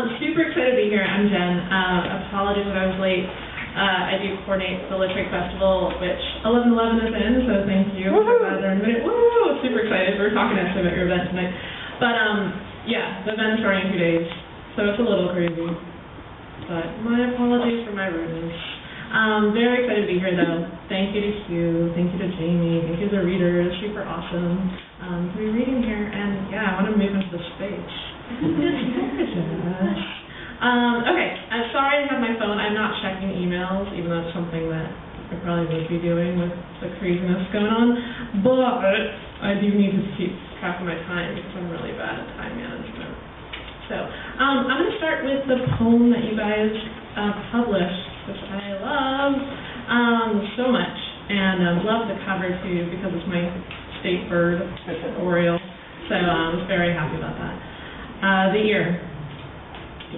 Super excited to be here. I'm Jen. Apologies that I was late. I do coordinate the Literary Festival, which 11/11 is in, so thank you. Woo! Super excited. We're talking actually about your event tonight. But, yeah, the event is starting in 2 days, so it's a little crazy. But my apologies for my rudeness. Very excited to be here, though. Thank you to Hugh. Thank you to Jamie. Thank you to the readers. Super awesome to be reading here. And, yeah, I want to move into the space. It's gorgeous. Okay, I'm sorry I have my phone. I'm not checking emails, even though it's something that I probably would be doing with the craziness going on. But I do need to keep track of my time because I'm really bad at time management. So, I'm going to start with the poem that you guys published, which I love so much, and love the cover too because it's my state bird, Oriole. So I was very happy about that. The ear.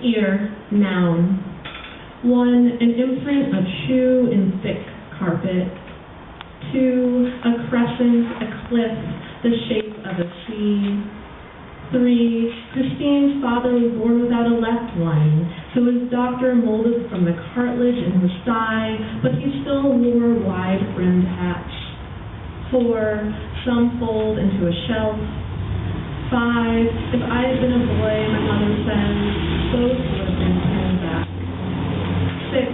Ear, noun. 1, an imprint of shoe in thick carpet. 2, a crescent, a cliff, the shape of a C. 3, Christine's father was born without a left one, so his doctor molded from the cartilage in his thigh, but he still wore wide-brimmed hats. 4, some fold into a shelf. 5, if I had been a boy, my mother says, both would have been turned back. 6,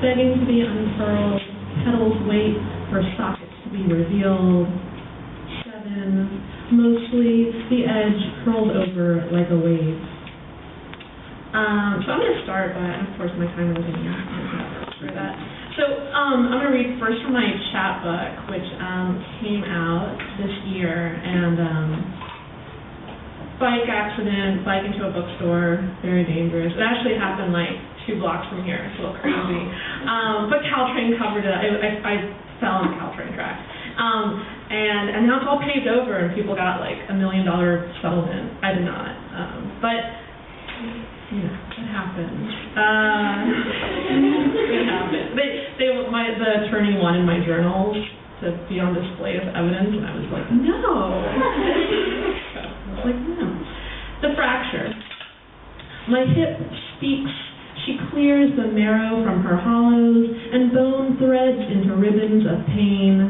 begging to be unfurled, petals wait for sockets to be revealed. 7, mostly the edge curled over like a wave. So I'm going to start, but of course my timer isn't for that. So I'm going to read first from my chapbook, which came out this year, and bike accident, bike into a bookstore, very dangerous. It actually happened like 2 blocks from here. It's a little crazy. But Caltrain covered it. I fell on the Caltrain track. And now it's all paved over and people got like $1 million settlement. I did not. But, you know, it happened. It happened. The attorney wanted my journals to be on display as evidence, and I was like, no. Like, no. The fracture. My hip speaks. She clears the marrow from her hollows, and bone threads into ribbons of pain.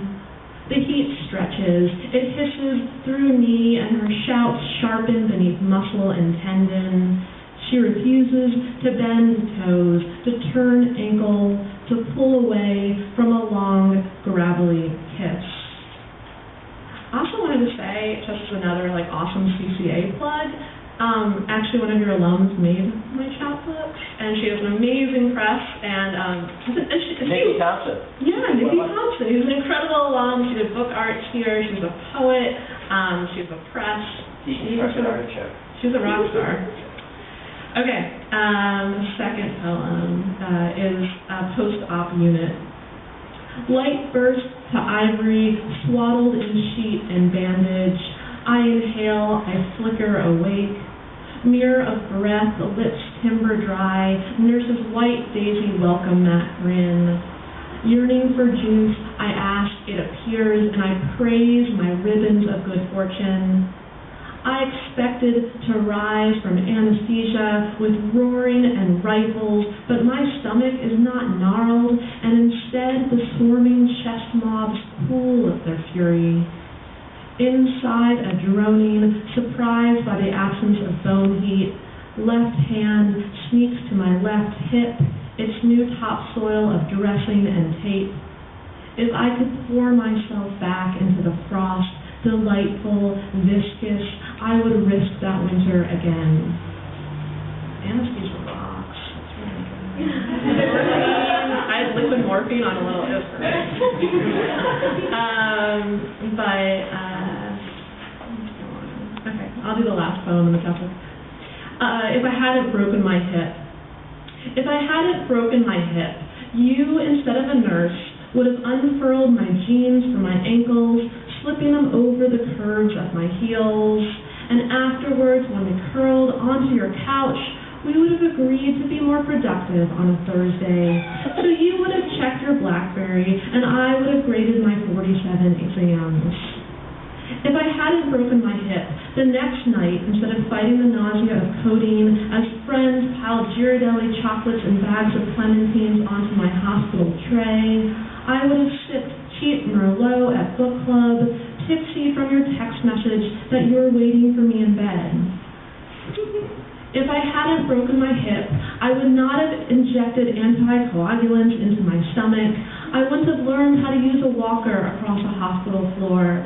The heat stretches. It hisses through knee, and her shouts sharpen beneath muscle and tendon. She refuses to bend toes, to turn ankle, to pull away from a long, gravelly kiss. I also wanted to say, just as another like awesome CCA plug, actually one of your alums made my chapbook, and she has an amazing press, and Nikki Thompson. Yeah, Nikki Thompson. She's an incredible alum. She did book arts here. She's a poet. She's a press. She's a rock star. Okay, the second poem is Post-Op Unit. Light burst to ivory, swaddled in sheet and bandage. I inhale, I flicker awake. Mirror of breath, lips timber dry. Nurse's white daisy welcome that grin. Yearning for juice, I ask, it appears, and I praise my ribbons of good fortune. I expected to rise from anesthesia with roaring and rifles, but my stomach is not gnarled, and instead the swarming chest mobs cool of their fury. Inside a droning, surprised by the absence of bone heat, left hand sneaks to my left hip, its new topsoil of dressing and tape. If I could pour myself back into the frost, delightful, viscous, I would risk that winter again. Anesthesia rocks. That's really good. I had liquid morphine on a little okay, I'll do the last poem in the chapter. If I hadn't broken my hip. If I hadn't broken my hip, you, instead of a nurse, would have unfurled my jeans from my ankles, slipping them over the curves of my heels, and afterwards, when we curled onto your couch, we would have agreed to be more productive on a Thursday. So you would have checked your BlackBerry, and I would have graded my 47 exams. If I hadn't broken my hip, the next night, instead of fighting the nausea of codeine, as friends piled Ghirardelli chocolates and bags of clementines onto my hospital tray, I would have sipped cheap Merlot at book club, tipsy from your text message that you were waiting for me in bed. If I hadn't broken my hip, I would not have injected anticoagulants into my stomach. I wouldn't have learned how to use a walker across a hospital floor.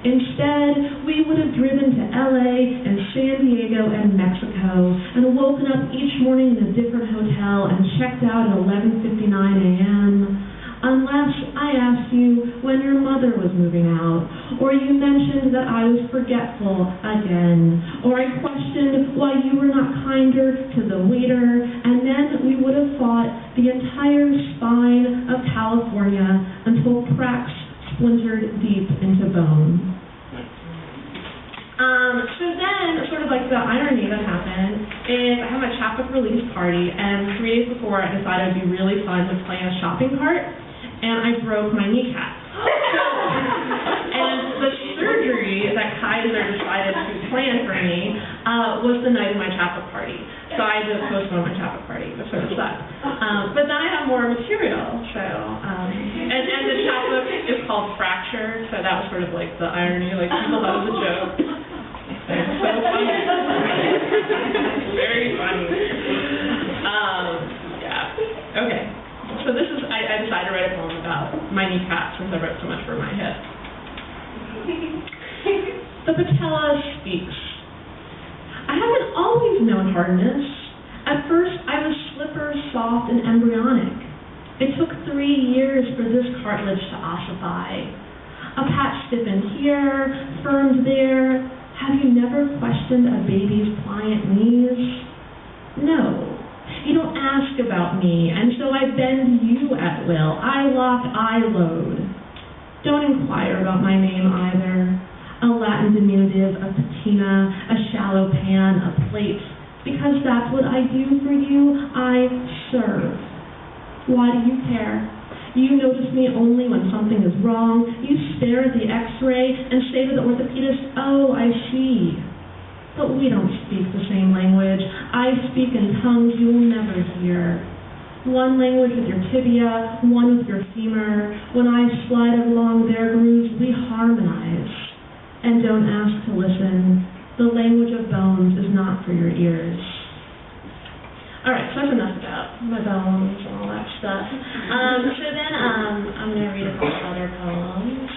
Instead, we would have driven to LA and San Diego and Mexico and woken up each morning in a different hotel and checked out at 11:59 a.m., unless I asked you when your mother was moving out, or you mentioned that I was forgetful again, or I questioned why you were not kinder to the waiter, and then we would have fought the entire spine of California until cracks splintered deep into bone. So then, sort of like the irony that happened, is I had my chapbook release party, and 3 days before I decided it would be really fun to play in a shopping cart, and I broke my kneecap. And the surgery that Kaiser decided to plan for me was the night of my chapbook party. So I had to postpone my chapbook party, which sort of sucked. But then I have more material, so, and the chapbook is called Fracture, so that was sort of like the irony, like people thought it was a joke. It's so funny. Very funny. Yeah, okay. So this is, I decided to write a poem about my kneecap since I wrote so much for my hip. The patella speaks. I haven't always known hardness. At first, I was slipper, soft, and embryonic. It took 3 years for this cartilage to ossify. A patch stiffened here, firmed there. Have you never questioned a baby's pliant knees? No. You don't ask about me, and so I bend you at will. I lock, I load. Don't inquire about my name either. A Latin diminutive, a patina, a shallow pan, a plate. Because that's what I do for you, I serve. Why do you care? You notice me only when something is wrong. You stare at the x-ray and say to the orthopedist, oh, I see. But we don't speak the same language. I speak in tongues you will never hear. One language with your tibia, one with your femur. When I slide along their grooves, we harmonize. And don't ask to listen. The language of bones is not for your ears. All right, so that's enough about my bones and all that stuff. So then I'm going to read a couple other poems.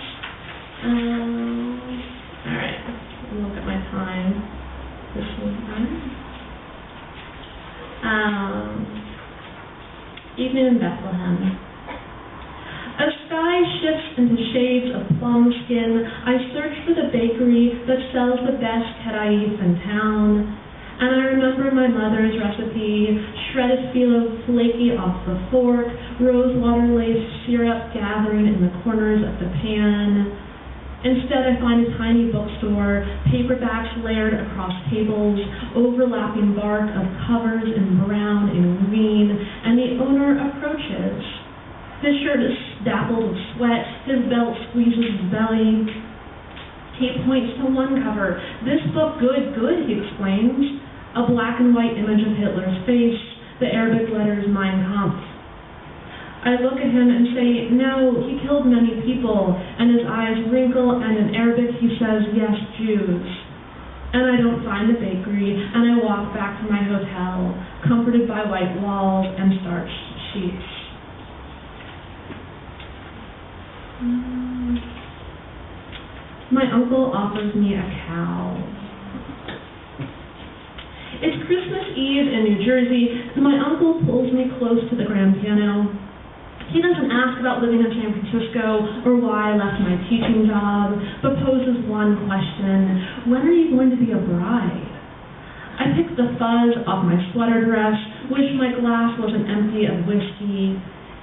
All right, look at my time. This one. Evening in Bethlehem. As sky shifts into shades of plum skin, I search for the bakery that sells the best karaif in town. And I remember my mother's recipe, shredded phyllo flaky off the fork, rosewater laced syrup gathering in the corners of the pan. Instead, I find a tiny bookstore, paperbacks layered across tables, overlapping bark of covers in brown and green, and the owner approaches. His shirt is dappled with sweat, his belt squeezes his belly. He points to one cover. This book, good, good, he exclaims. A black and white image of Hitler's face, the Arabic letters Mein Kampf. I look at him and say, no, he killed many people, and his eyes wrinkle, and in Arabic he says, yes, Jews. And I don't find the bakery, and I walk back to my hotel, comforted by white walls and starched sheets. My uncle offers me a cow. It's Christmas Eve in New Jersey, and my uncle pulls me close to the grand piano. He doesn't ask about living in San Francisco or why I left my teaching job, but poses one question: when are you going to be a bride? I pick the fuzz off my sweater dress, wish my glass wasn't empty of whiskey.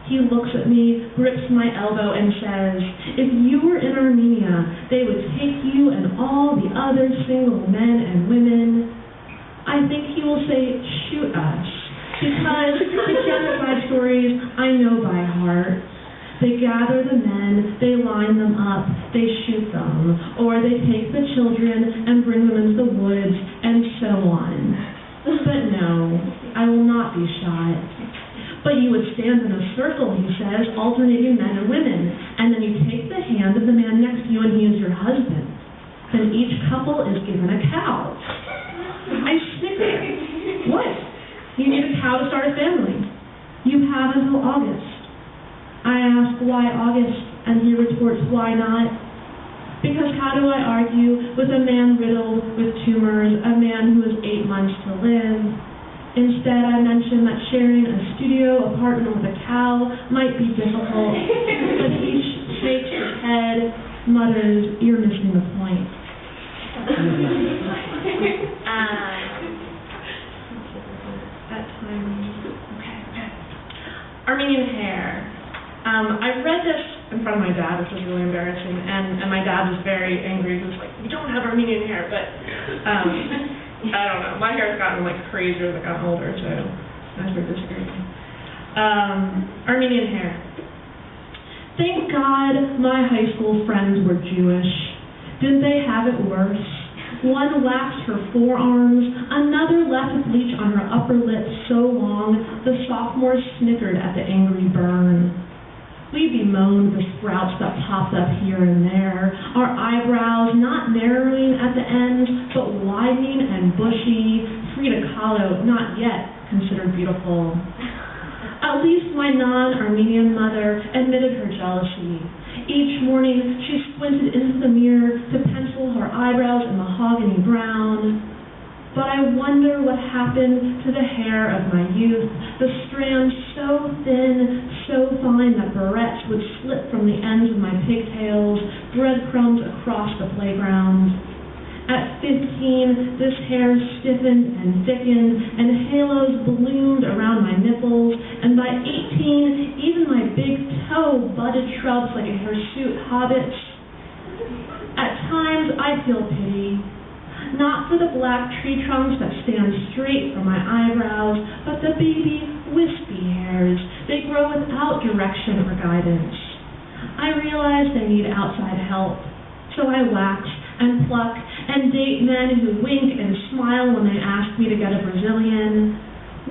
He looks at me, grips my elbow, and says, if you were in Armenia, they would take you and all the other single men and women. I think he will say, shoot us, because the genocide stories I know by heart. They gather the men, they line them up, they shoot them, or they take the children and bring them into the woods, and so on. But no, I will not be shot. But you would stand in a circle, he says, alternating men and women, and then you take the hand of the man next to you and he is your husband. Then each couple is given a cow. I snicker. What? You need a cow to start a family. You have until August. I ask why August, and he retorts, why not? Because how do I argue with a man riddled with tumors, a man who has 8 months to live? Instead, I mention that sharing a studio apartment with a cow might be difficult, but he shakes his head, mutters, "You're missing the point." That time. Okay. Armenian hair. I read this in front of my dad, which was really embarrassing, and my dad was very angry. He was like, "We don't have Armenian hair," but I don't know. My hair's gotten crazier as I've gotten older, so I sort of disagree. Armenian hair. Thank God my high school friends were Jewish. Didn't they have it worse? One waxed her forearms, another left a bleach on her upper lip so long the sophomores snickered at the angry burn. We bemoaned the sprouts that popped up here and there, our eyebrows not narrowing at the ends, but widening and bushy. Frida Kahlo, not yet considered beautiful. At least my non-Armenian mother admitted her jealousy. Each morning, she squinted into the mirror to pencil her eyebrows in mahogany brown. But I wonder what happened to the hair of my youth, the strands so thin, so fine that barrettes would slip from the ends of my pigtails, breadcrumbs across the playground. At 15, this hair stiffened and thickened, and halos ballooned around my nipples, and by 18, even my big toe budded shrubs like a hirsute hobbit's. At times, I feel pity. Not for the black tree trunks that stand straight from my eyebrows, but the baby, wispy hairs. They grow without direction or guidance. I realize they need outside help, so I wax and pluck and date men who wink and smile when they ask me to get a Brazilian.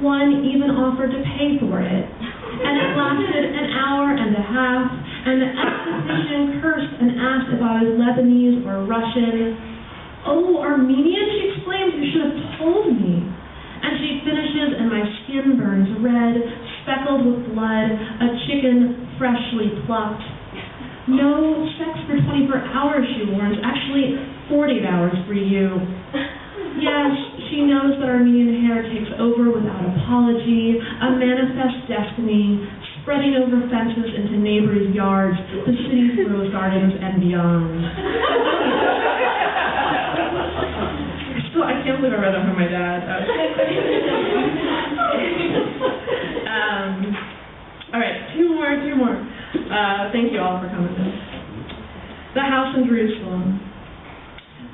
One even offered to pay for it, and it lasted an hour and a half, and the esthetician cursed and asked if I was Lebanese or Russian. "Oh, Armenian," she exclaims, "you should have told me." And she finishes and my skin burns red, speckled with blood, a chicken freshly plucked. "No sex for 24 hours, she warns, actually 48 hours for you." Yes, she knows that Armenian hair takes over without apology, a manifest destiny, spreading over fences into neighbors' yards, the city's rose gardens, and beyond. I can't believe I read that from my dad. All right, two more. Thank you all for coming. The house in Jerusalem.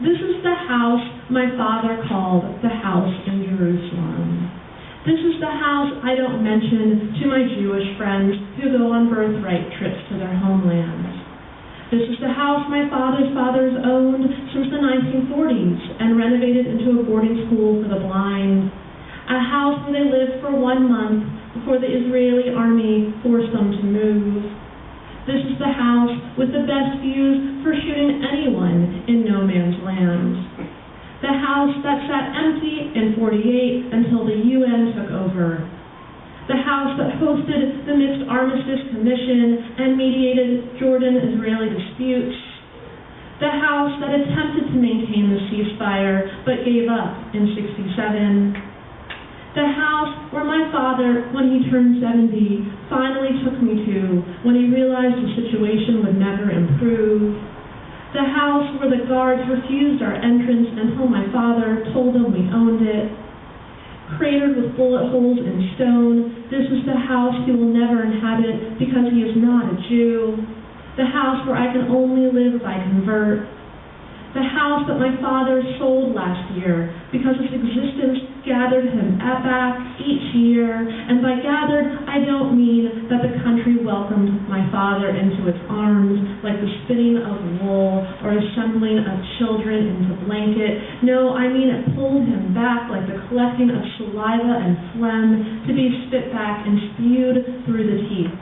This is the house my father called the house in Jerusalem. This is the house I don't mention to my Jewish friends who go on birthright trips to their homelands. This is the house my father's fathers owned since the 1940s and renovated into a boarding school for the blind. A house where they lived for 1 month before the Israeli army forced them to move. This is the house with the best views for shooting anyone in no man's land. The house that sat empty in 48 until the UN took over. The house that hosted the Mixed Armistice Commission and mediated Jordan-Israeli disputes. The house that attempted to maintain the ceasefire but gave up in '67. The house where my father, when he turned 70, finally took me to when he realized the situation would never improve. The house where the guards refused our entrance until my father told them we owned it. Cratered with bullet holes in stone, this is the house he will never inhabit because he is not a Jew. The house where I can only live if I convert. The house that my father sold last year because its existence gathered him back each year. And by gathered, I don't mean that the country welcomed my father into its arms like the spinning of wool or assembling of children into blanket. No, I mean it pulled him back like the collecting of saliva and phlegm to be spit back and spewed through the teeth.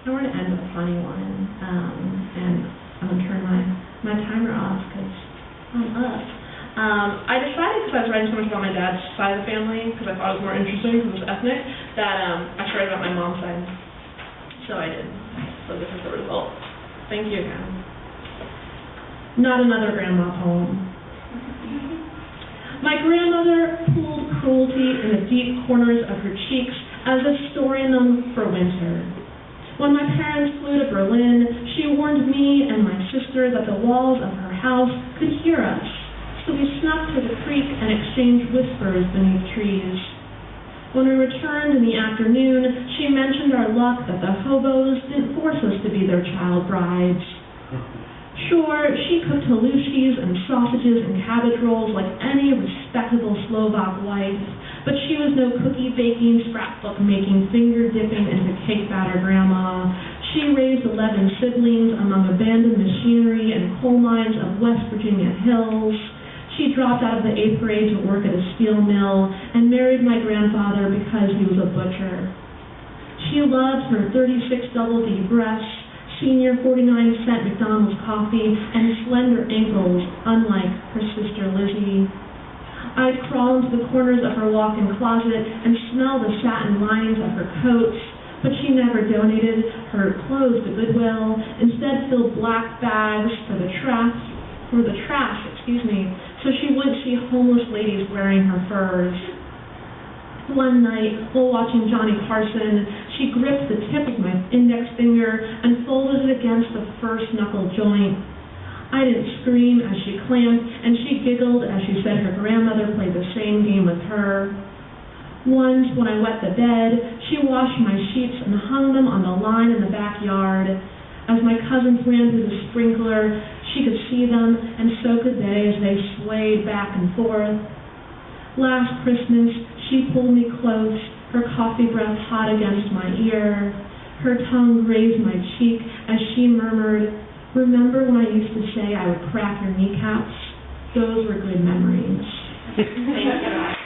I want to end with a funny one, and I'm going to turn my timer off because I'm up. I decided, because I was writing so much about my dad's side of the family, because I thought it was more interesting because it was ethnic, that I should write about my mom's side. So I did. So this is the result. Thank you again. Not another grandma poem. My grandmother pulled cruelty in the deep corners of her cheeks as if storing them for winter. When my parents flew to Berlin, she warned me and my sister that the walls of her house could hear us, so we snuck to the creek and exchanged whispers beneath trees. When we returned in the afternoon, she mentioned our luck that the hobos didn't force us to be their child brides. Sure, she cooked halushis and sausages and cabbage rolls like any respectable Slovak wife, but she was no cookie-baking, scrapbook-making, finger-dipping into cake batter grandma. She raised 11 siblings among abandoned machinery and coal mines of West Virginia hills. She dropped out of the 8th grade to work at a steel mill and married my grandfather because he was a butcher. She loved her 36 double D breasts, senior 49-cent McDonald's coffee, and slender ankles, unlike her sister Lizzie. I'd crawl into the corners of her walk-in closet and smell the satin linings of her coats, but she never donated her clothes to Goodwill, instead filled black bags for the trash, so she wouldn't see homeless ladies wearing her furs. One night, while watching Johnny Carson, she gripped the tip of my index finger and folded it against the first knuckle joint. I didn't scream as she clamped, and she giggled as she said her grandmother played the same game with her. Once, when I wet the bed, she washed my sheets and hung them on the line in the backyard. As my cousins ran through the sprinkler, she could see them, and so could they as they swayed back and forth. Last Christmas, she pulled me close, her coffee breath hot against my ear. Her tongue grazed my cheek as she murmured, "Remember when I used to say I would crack your kneecaps? Those were good memories." Thank you.